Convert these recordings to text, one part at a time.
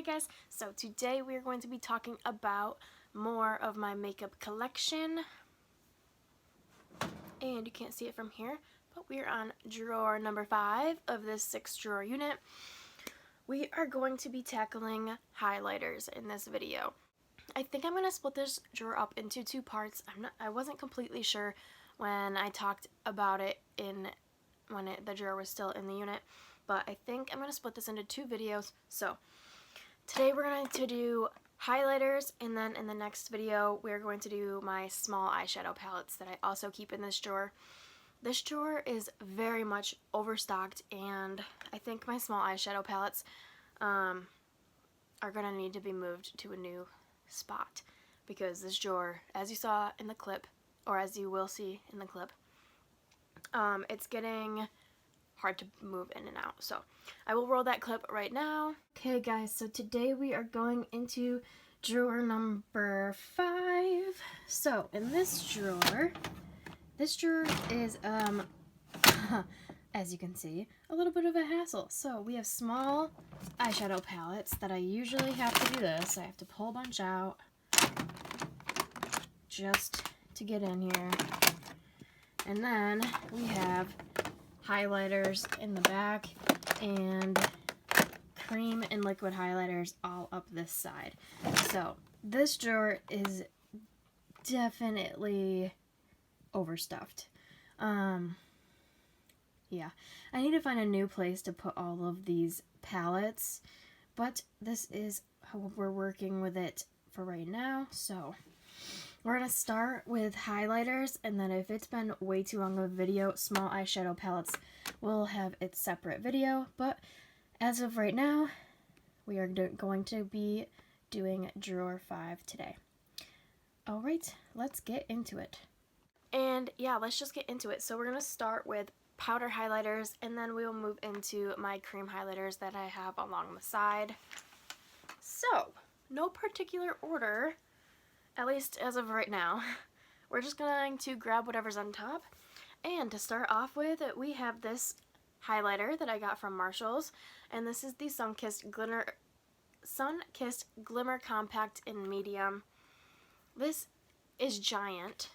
Hi guys, so today we are going to be talking about more of my makeup collection, and you can't see it from here, but we are on drawer number 5 of this 6 drawer unit. We are going to be tackling highlighters in this video. I think I'm going to split this drawer up into 2 parts. I wasn't completely sure when I talked about it when the drawer was still in the unit, but I think I'm going to split this into 2 videos. So today we're going to do highlighters, and then in the next video we're going to do my small eyeshadow palettes that I also keep in this drawer. This drawer is very much overstocked, and I think my small eyeshadow palettes are going to need to be moved to a new spot, because this drawer, as you saw in the clip, or as you will see in the clip, it's getting hard to move in and out. So I will roll that clip right now. Okay guys, so today we are going into drawer number 5. So in this drawer is as you can see, a little bit of a hassle. So we have small eyeshadow palettes that I usually have to do this. I have to pull a bunch out just to get in here. And then we have highlighters in the back and cream and liquid highlighters all up this side. So this drawer is definitely overstuffed. Yeah, I need to find a new place to put all of these palettes, but this is how we're working with it for right now. So we're going to start with highlighters, and then if it's been way too long of a video, small eyeshadow palettes will have its separate video. But as of right now, we are going to be doing drawer 5 today. Alright, let's get into it. And yeah, let's just get into it. So we're going to start with powder highlighters, and then we will move into my cream highlighters that I have along the side. So, no particular order, at least as of right now. We're just going to grab whatever's on top. And to start off with, we have this highlighter that I got from Marshall's, and this is the Sun-Kissed Glimmer Compact in medium. This is giant,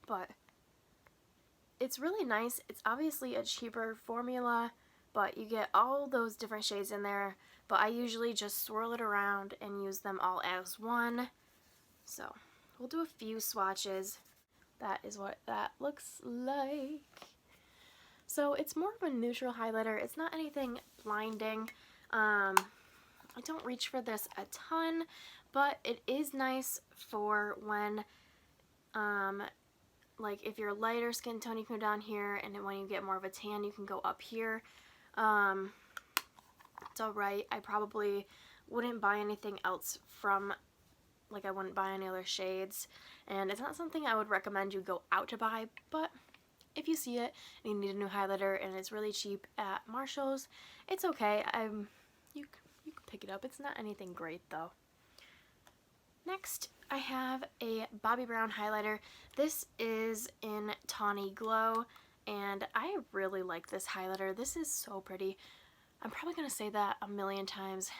but it's really nice. It's obviously a cheaper formula, but you get all those different shades in there, but I usually just swirl it around and use them all as one. So we'll do a few swatches. That is what that looks like. So it's more of a neutral highlighter. It's not anything blinding. I don't reach for this a ton, but it is nice for when like if you're lighter skin tone, you can go down here, and then when you get more of a tan, you can go up here. It's alright. I probably wouldn't buy anything else from, like I wouldn't buy any other shades, and it's not something I would recommend you go out to buy, but if you see it and you need a new highlighter and it's really cheap at Marshall's, it's okay. You can pick it up. It's not anything great though. Next, I have a Bobbi Brown highlighter. This is in Tawny Glow, and I really like this highlighter. This is so pretty. I'm probably going to say that a million times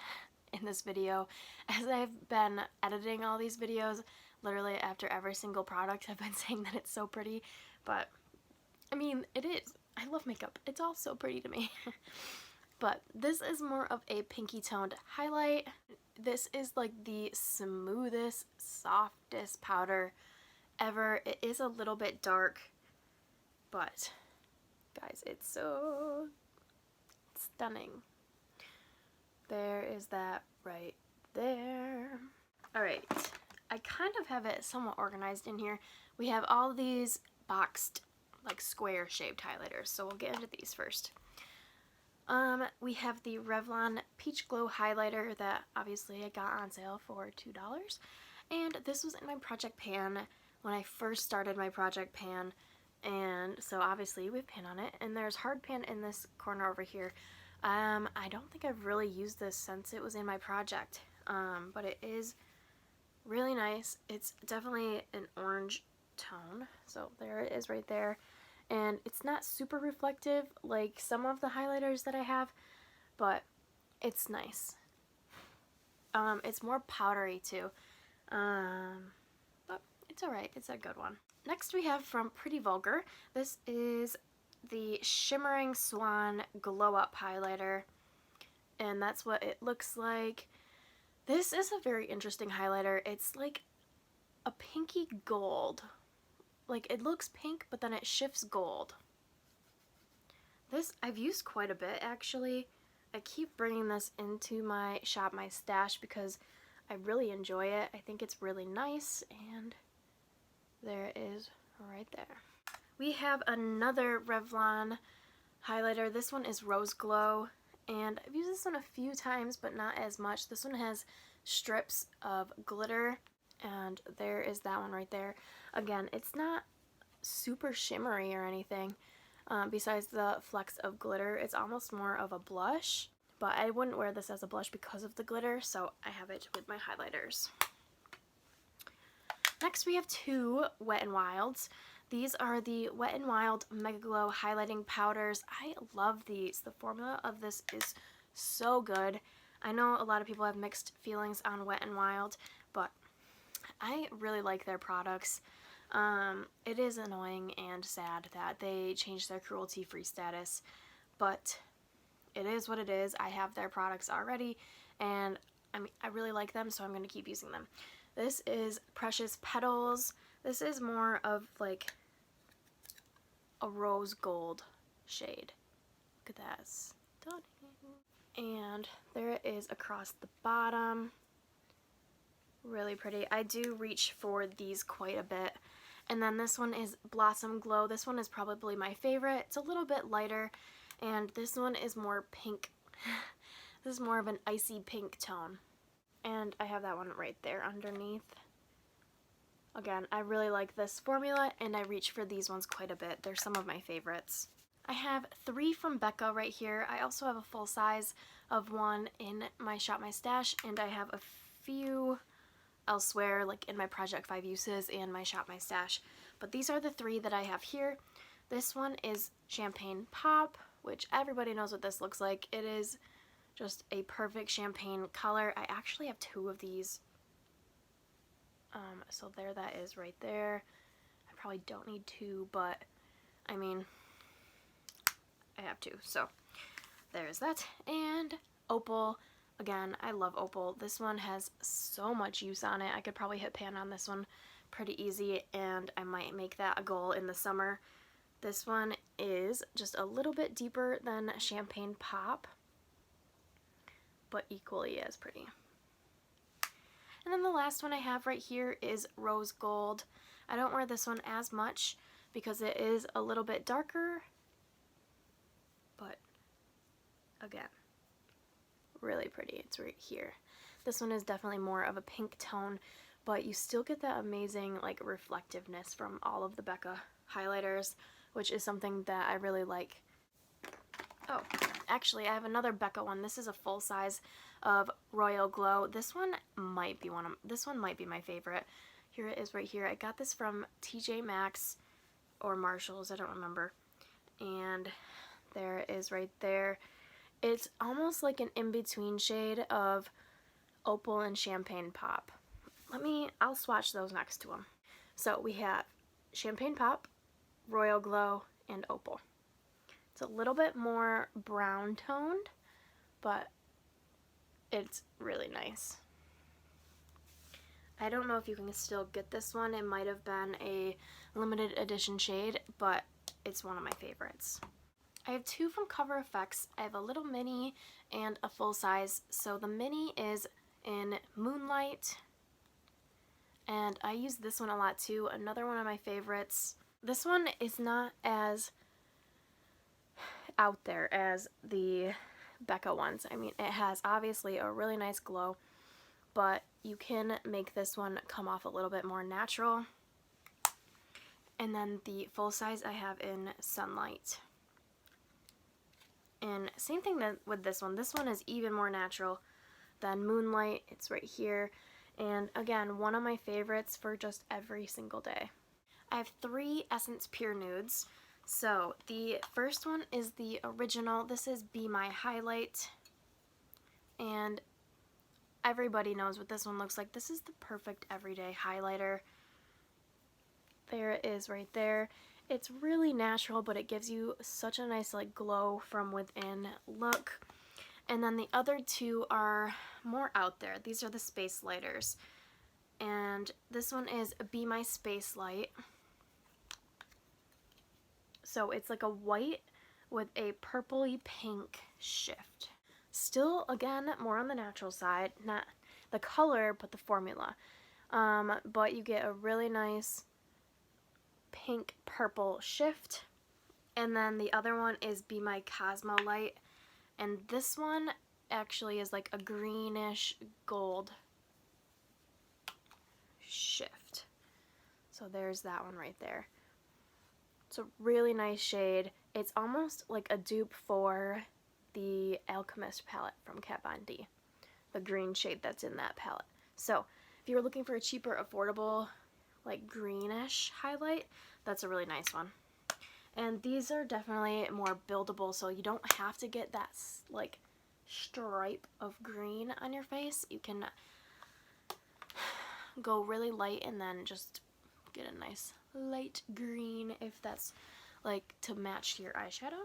in this video, as I've been editing all these videos. Literally after every single product, I've been saying that it's so pretty, but I mean, it is. I love makeup. It's all so pretty to me. But this is more of a pinky toned highlight. This is like the smoothest, softest powder ever. It is a little bit dark, but guys, it's so stunning. There is that right there. Alright, I kind of have it somewhat organized in here. We have all these boxed, like square shaped highlighters, so we'll get into these first. We have the Revlon Peach Glow highlighter that obviously I got on sale for $2, and this was in my project pan when I first started my project pan, and so obviously we have pan on it, and there's hard pan in this corner over here. I don't think I've really used this since it was in my project, but it is really nice. It's definitely an orange tone, so there it is right there. And it's not super reflective like some of the highlighters that I have, but it's nice. It's more powdery too. But it's alright. It's a good one. Next we have from Pretty Vulgar. This is the Shimmering Swan Glow Up Highlighter. And that's what it looks like. This is a very interesting highlighter. It's like a pinky gold. Like, it looks pink, but then it shifts gold. This I've used quite a bit, actually. I keep bringing this into my Shop My Stash because I really enjoy it. I think it's really nice, and there it is right there. We have another Revlon highlighter. This one is Rose Glow, and I've used this one a few times, but not as much. This one has strips of glitter, and there is that one right there. Again, it's not super shimmery or anything. Besides the flecks of glitter, it's almost more of a blush, but I wouldn't wear this as a blush because of the glitter, so I have it with my highlighters. Next we have two Wet n Wilds. These are the Wet n Wild Mega Glow Highlighting Powders. I love these. The formula of this is so good. I know a lot of people have mixed feelings on Wet n Wild, but I really like their products. It is annoying and sad that they changed their cruelty-free status, but it is what it is. I have their products already, and I really like them, so I'm going to keep using them. This is Precious Petals. This is more of like a rose gold shade. Look at that. Stunning. And there it is across the bottom. Really pretty. I do reach for these quite a bit. And then this one is Blossom Glow. This one is probably my favorite. It's a little bit lighter, and this one is more pink. This is more of an icy pink tone. And I have that one right there underneath. Again, I really like this formula, and I reach for these ones quite a bit. They're some of my favorites. I have three from Becca right here. I also have a full size of one in my Shop My Stash, and I have a few elsewhere, like in my Project 5 Uses and my Shop My Stash. But these are the three that I have here. This one is Champagne Pop, which everybody knows what this looks like. It is just a perfect champagne color. I actually have two of these. So there that is right there. I probably don't need two, but I mean, I have two. So there's that. And Opal. Again, I love Opal. This one has so much use on it. I could probably hit pan on this one pretty easy, and I might make that a goal in the summer. This one is just a little bit deeper than Champagne Pop, but equally as pretty. And then the last one I have right here is Rose Gold. I don't wear this one as much because it is a little bit darker, but again, really pretty. It's right here. This one is definitely more of a pink tone, but you still get that amazing like reflectiveness from all of the Becca highlighters, which is something that I really like. Oh, actually I have another Becca one. This is a full size of Royal Glow. This one might be my favorite. Here it is right here. I got this from TJ Maxx or Marshalls, I don't remember. And there it is right there. It's almost like an in-between shade of Opal and Champagne Pop. I'll swatch those next to them. So we have Champagne Pop, Royal Glow, and Opal. It's a little bit more brown toned, but it's really nice. I don't know if you can still get this one. It might have been a limited edition shade, but it's one of my favorites. I have two from Cover FX. I have a little mini and a full size. So the mini is in Moonlight, and I use this one a lot too. Another one of my favorites. This one is not as out there as the Becca ones. I mean, it has obviously a really nice glow, but you can make this one come off a little bit more natural. And then the full size I have in Sunlight. And same thing with this one. This one is even more natural than Moonlight. It's right here. And again, one of my favorites for just every single day. I have three Essence Pure Nudes. So the first one is the original. This is Be My Highlight. And everybody knows what this one looks like. This is the perfect everyday highlighter. There it is right there. It's really natural, but it gives you such a nice like glow from within look. And then the other two are more out there. These are the space lighters. And this one is Be My Space Light. So it's like a white with a purpley pink shift. Still, again, more on the natural side. Not the color, but the formula. But you get a really nice pink purple shift. And then the other one is Be My Cosmo Light. And this one actually is like a greenish gold shift. So there's that one right there. It's a really nice shade. It's almost like a dupe for the Alchemist palette from Kat Von D, the green shade that's in that palette. So if you were looking for a cheaper, affordable, like greenish highlight, that's a really nice one. And these are definitely more buildable, so you don't have to get that like stripe of green on your face. You can go really light and then just get a nice light green if that's like to match your eyeshadow.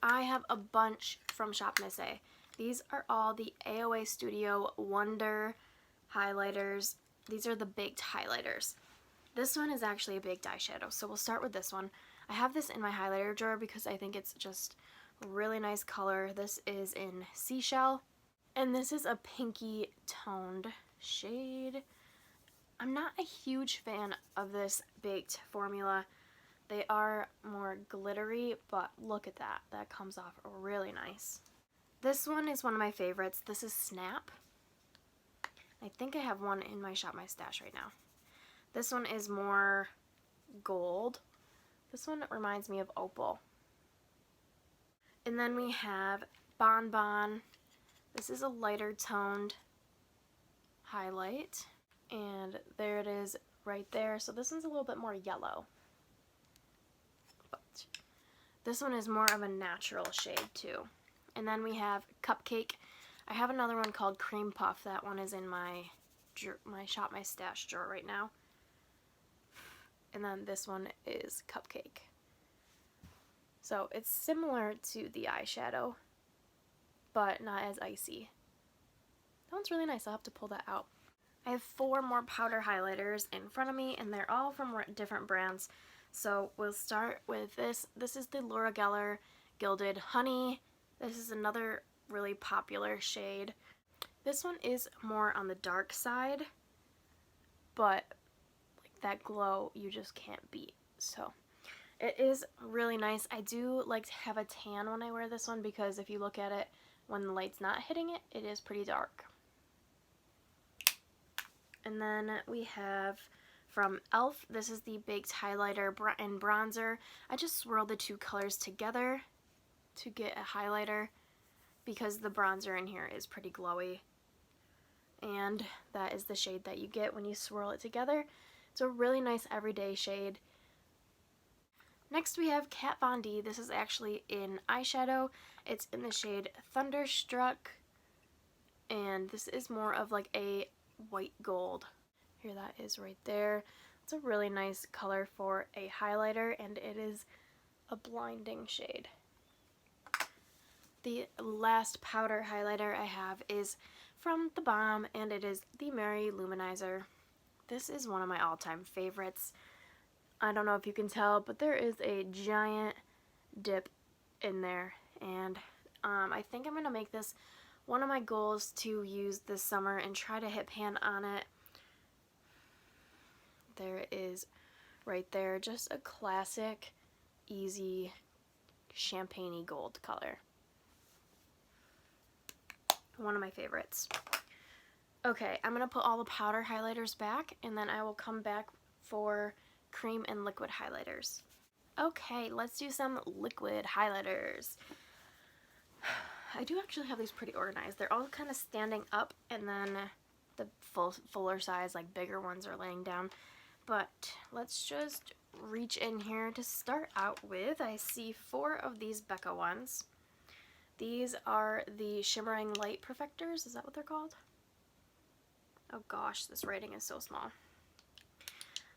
I have a bunch from Shop Miss A. These are all the AOA Studio Wonder highlighters. These are the baked highlighters. This one is actually a baked eyeshadow, so we'll start with this one. I have this in my highlighter drawer because I think it's just a really nice color. This is in Seashell, and this is a pinky toned shade. I'm not a huge fan of this baked formula. They are more glittery, but look at that. That comes off really nice. This one is one of my favorites. This is Snap. I think I have one in my Shop My Stash right now. This one is more gold. This one reminds me of Opal. And then we have Bonbon. This is a lighter toned highlight. And there it is right there. So this one's a little bit more yellow. But this one is more of a natural shade too. And then we have Cupcake. I have another one called Cream Puff. That one is in my Shop My Stash drawer right now. And then this one is Cupcake. So it's similar to the eyeshadow, but not as icy. That one's really nice. I'll have to pull that out. I have 4 more powder highlighters in front of me, and they're all from different brands. So we'll start with this. This is the Laura Geller Gilded Honey. This is another really popular shade. This one is more on the dark side, but that glow you just can't beat. So it is really nice. I do like to have a tan when I wear this one because if you look at it when the light's not hitting it, it is pretty dark. And then we have from e.l.f. This is the Baked Highlighter and Bronzer. I just swirl the 2 colors together to get a highlighter because the bronzer in here is pretty glowy. And that is the shade that you get when you swirl it together. It's a really nice everyday shade. Next we have Kat Von D. This is actually in eyeshadow. It's in the shade Thunderstruck. And this is more of like a white gold. Here that is right there. It's a really nice color for a highlighter, and it is a blinding shade. The last powder highlighter I have is from The Balm, and it is the Mary Luminizer. This is one of my all-time favorites. I don't know if you can tell, but there is a giant dip in there, and I think I'm going to make this one of my goals to use this summer and try to hit pan on it. There it is right there. Just a classic, easy, champagne-y gold color. One of my favorites. Okay, I'm going to put all the powder highlighters back, and then I will come back for cream and liquid highlighters. Okay, let's do some liquid highlighters. I do actually have these pretty organized. They're all kind of standing up, and then the fuller size, like bigger ones, are laying down. But let's just reach in here to start out with. I see 4 of these Becca ones. These are the Shimmering Light Perfectors. Is that what they're called? Oh gosh, this writing is so small.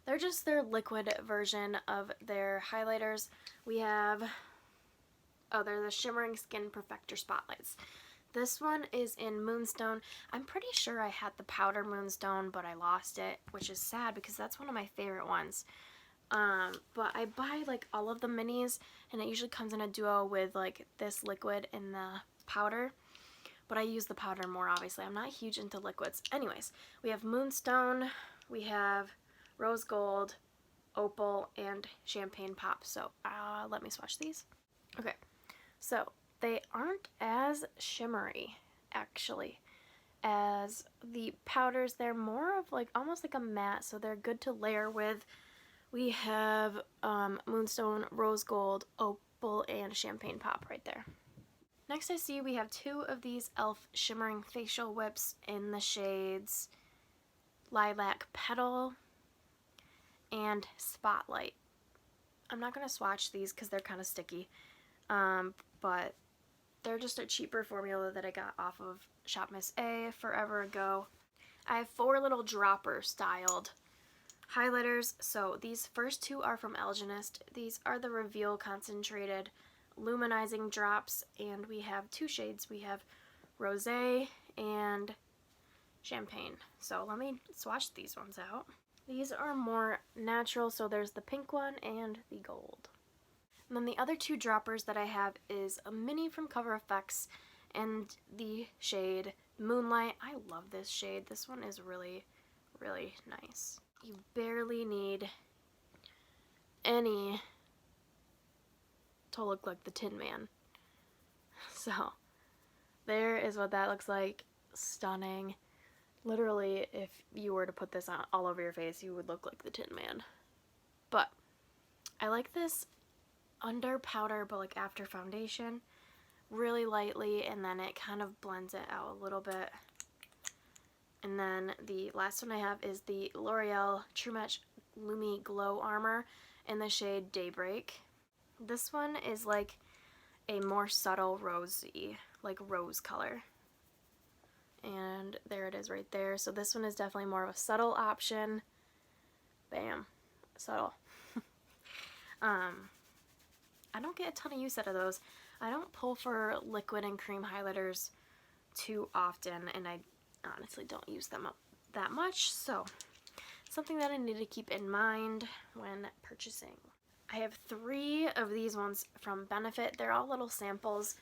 They're just their liquid version of their highlighters. We have, oh, they're the Shimmering Skin Perfector Spotlights. This one is in Moonstone. I'm pretty sure I had the powder Moonstone, but I lost it, which is sad because that's one of my favorite ones. But I buy like all of the minis, and it usually comes in a duo with like this liquid and the powder. But I use the powder more, obviously. I'm not huge into liquids. Anyways, we have Moonstone, we have Rose Gold, Opal, and Champagne Pop. So let me swatch these. Okay, so they aren't as shimmery, actually, as the powders. They're more of like almost like a matte, so they're good to layer with. We have Moonstone, Rose Gold, Opal, and Champagne Pop right there. Next I see we have two of these e.l.f. Shimmering Facial Whips in the shades Lilac Petal and Spotlight. I'm not going to swatch these because they're kind of sticky, but they're just a cheaper formula that I got off of Shop Miss A forever ago. I have 4 little dropper styled highlighters. So these first 2 are from Algenist. These are the Reveal Concentrated Luminizing Drops, and we have 2 shades. We have Rosé and Champagne. So let me swatch these ones out. These are more natural, so there's the pink one and the gold. And then the other 2 droppers that I have is a mini from Cover FX and the shade Moonlight. I love this shade. This one is really, really nice. You barely need any to look like the Tin Man. So there is what that looks like. Stunning. Literally, if you were to put this on all over your face, you would look like the Tin Man. But I like this under powder, but like after foundation, really lightly, and then it kind of blends it out a little bit. And then the last one I have is the L'Oreal True Match Lumi Glow Armor in the shade Daybreak. This one is like a more subtle rosy, like rose color. And there it is right there. So this one is definitely more of a subtle option. Bam. Subtle. I don't get a ton of use out of those. I don't pull for liquid and cream highlighters too often, and I honestly don't use them up that much, so something that I need to keep in mind when purchasing. I have 3 of these ones from Benefit. They're all little samples,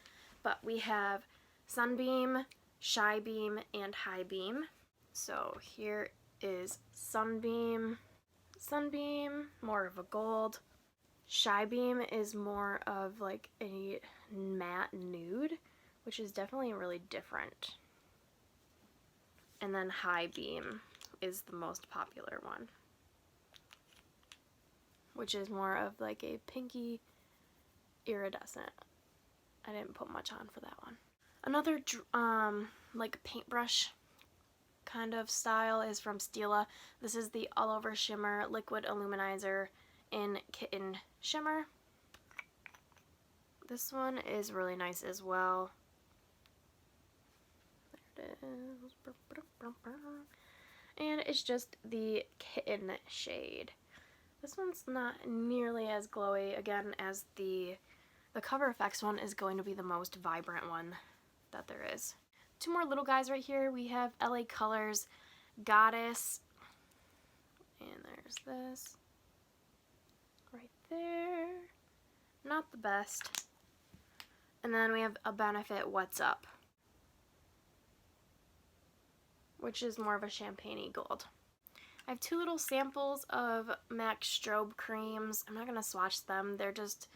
but we have Sunbeam, Shy Beam, and High Beam. So here is Sunbeam. Sunbeam, more of a gold. Shy Beam is more of like a matte nude, which is definitely really different. And then High Beam is the most popular one, which is more of like a pinky iridescent. I didn't put much on for that one. Another like paintbrush kind of style is from Stila. This is the All Over Shimmer Liquid Illuminizer in Kitten Shimmer. This one is really nice as well. There it is. And it's just the Kitten shade. This one's not nearly as glowy, again, as the Cover FX one is going to be the most vibrant one that there is. 2 more little guys right here. We have LA Colors Goddess, and there's this right there. Not the best. And then we have a Benefit What's Up, which is more of a champagne-y gold. I have 2 little samples of MAC strobe creams. I'm not going to swatch them. They're just,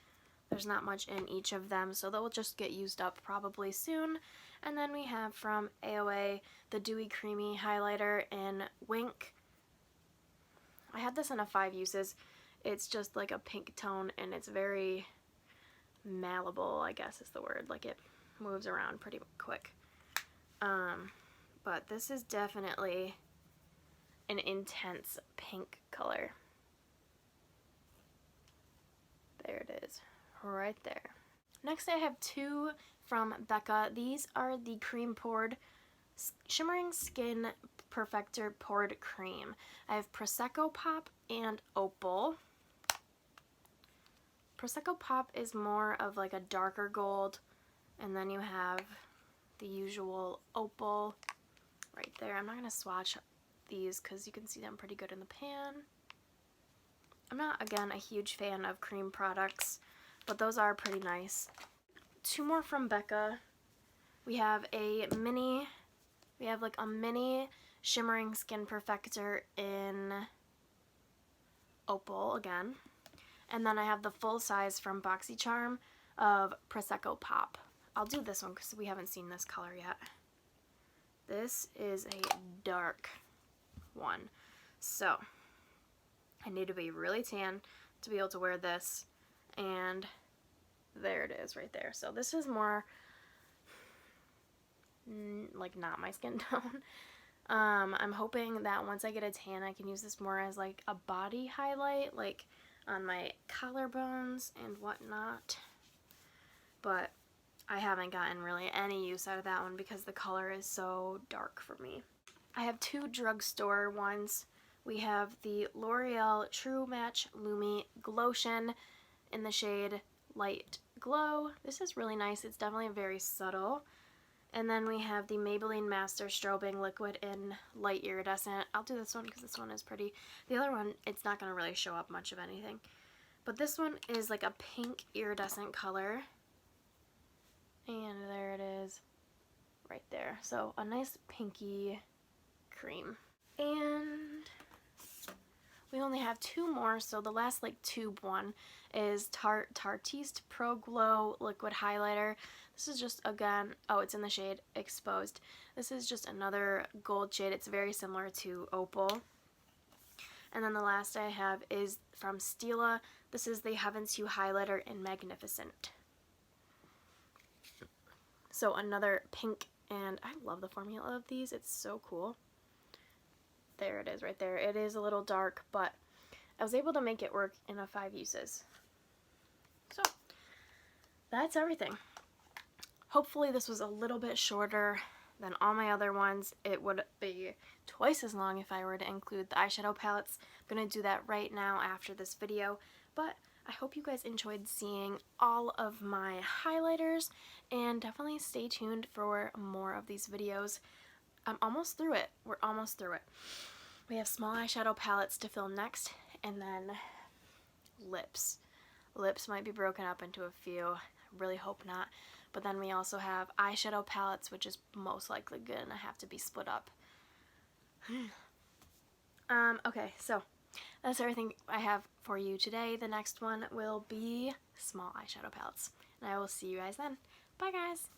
there's not much in each of them, so they'll just get used up probably soon. And then we have from AOA the Dewy Creamy Highlighter in Wink. I had this in a 5 uses. It's just like a pink tone, and it's very malleable, I guess is the word. Like it moves around pretty quick. But this is definitely an intense pink color. There it is, right there. Next I have 2 from Becca. These are the Cream Poured Shimmering Skin Perfector Poured Cream. I have Prosecco Pop and Opal. Prosecco Pop is more of like a darker gold, and then you have the usual Opal right there. I'm not going to swatch these because you can see them pretty good in the pan. I'm not, again, a huge fan of cream products, but those are pretty nice. Two more from Becca. We have like a mini shimmering skin perfector in Opal again. And then I have the full size from BoxyCharm of Prosecco Pop. I'll do this one because we haven't seen this color yet. This is a dark one. So I need to be really tan to be able to wear this. And there it is right there. So this is more like not my skin tone. I'm hoping that once I get a tan, I can use this more as like a body highlight, like on my collarbones and whatnot. But I haven't gotten really any use out of that one because the color is so dark for me. I have two drugstore ones. We have the L'Oreal True Match Lumi Glotion in the shade Light Glow. This is really nice. It's definitely very subtle. And then we have the Maybelline Master Strobing Liquid in Light Iridescent. I'll do this one because this one is pretty. The other one, it's not going to really show up much of anything. But this one is like a pink iridescent color. And there it is right there. So a nice pinky cream. And we only have two more, so the last like tube one is Tartiste Pro Glow Liquid Highlighter. This is just, again, oh, it's in the shade Exposed. This is just another gold shade. It's very similar to Opal. And then the last I have is from Stila. This is the Heaven's Hue Highlighter in Magnificent. So another pink, and I love the formula of these. It's so cool. There it is right there. It is a little dark, but I was able to make it work in 5 uses. So that's everything. Hopefully this was a little bit shorter than all my other ones. It would be twice as long if I were to include the eyeshadow palettes. I'm going to do that right now after this video, but I hope you guys enjoyed seeing all of my highlighters, and definitely stay tuned for more of these videos. I'm almost through it. We're almost through it. We have small eyeshadow palettes to film next, and then lips. Lips might be broken up into a few. I really hope not. But then we also have eyeshadow palettes, which is most likely gonna have to be split up. Okay, so that's everything I have for you today. The next one will be small eyeshadow palettes. And I will see you guys then. Bye, guys!